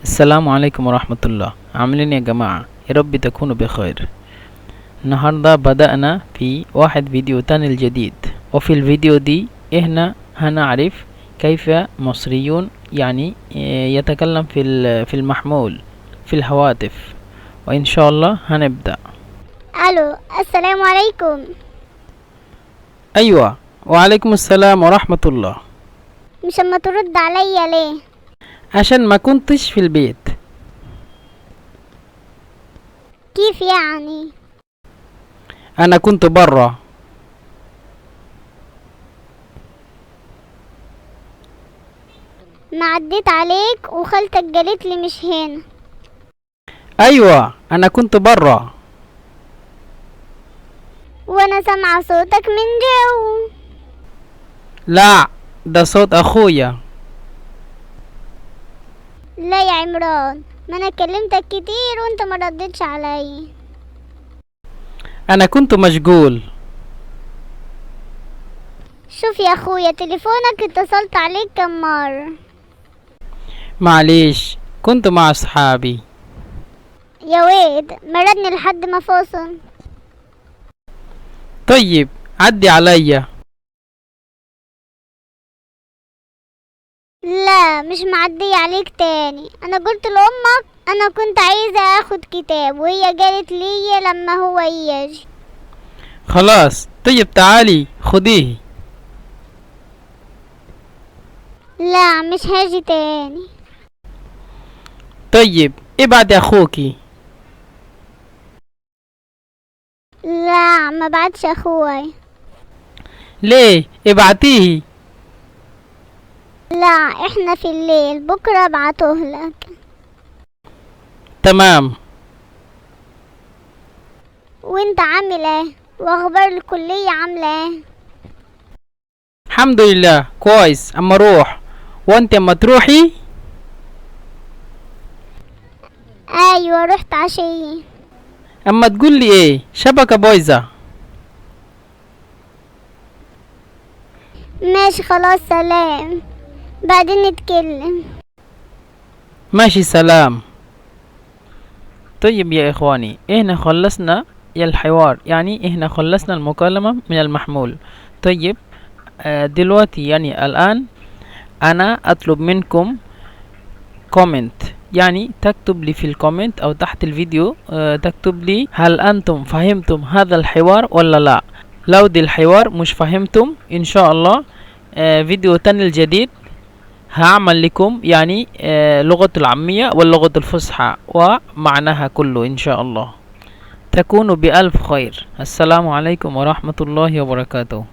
السلام عليكم ورحمة الله. عاملين يا جماعة؟ يا رب تكونوا بخير. النهاردة بدأنا في واحد فيديو تاني الجديد، وفي الفيديو دي احنا هنعرف كيف مصريون يعني يتكلم في المحمول في الهواتف، وإن شاء الله هنبدأ. الو، السلام عليكم. أيوة، وعليكم السلام ورحمة الله. مش اما ترد عليا ليه؟ عشان ما كنتش في البيت. كيف يعني؟ أنا كنت برا. ما عديت عليك وخالتك قالت لي مش هنا. أيوة، أنا كنت برا. وانا سامعه صوتك من جو. لا، ده صوت أخويا. لا يا عمران، ما انا كلمتك كتير وانت ما ردتش علي. أنا كنت مشغول. شوف يا اخويا، تليفونك اتصلت عليك كم مره. معليش، كنت مع أصحابي. يا واد، مردني لحد ما فاصل. طيب، عدي عليا. لا، مش معدية عليك تاني. انا قلت لامك انا كنت عايزة اخد كتاب وهي قالت لي لما هو يجي. خلاص، طيب تعالي خديه. لا، مش هاجي تاني. طيب، ابعت أخوكي. لا، ما بعدش اخوي. ليه؟ ابعتيه. لا، احنا في الليل، بكرة ابعته لك. تمام. وانت عامل ايه؟ واخبار الكلية عاملة ايه؟ الحمد لله كويس. أما روح، وانت أما تروحي. ايوه، رحت عشية. أما تقولي ايه، شبكة بايظة. ماشي خلاص، سلام. بعدين نتكلم. ماشي، سلام. طيب يا إخواني، احنا خلصنا يا الحوار، يعني احنا خلصنا المكالمة من المحمول. طيب، دلوقتي يعني الآن أنا أطلب منكم كومنت، يعني تكتب لي في الكومنت أو تحت الفيديو، تكتب لي هل أنتم فهمتم هذا الحوار ولا لا. لو دي الحوار مش فهمتم، إن شاء الله فيديو تاني الجديد هعمل لكم يعني لغة العامية واللغة الفصحى ومعناها كله إن شاء الله. تكونوا بألف خير. السلام عليكم ورحمة الله وبركاته.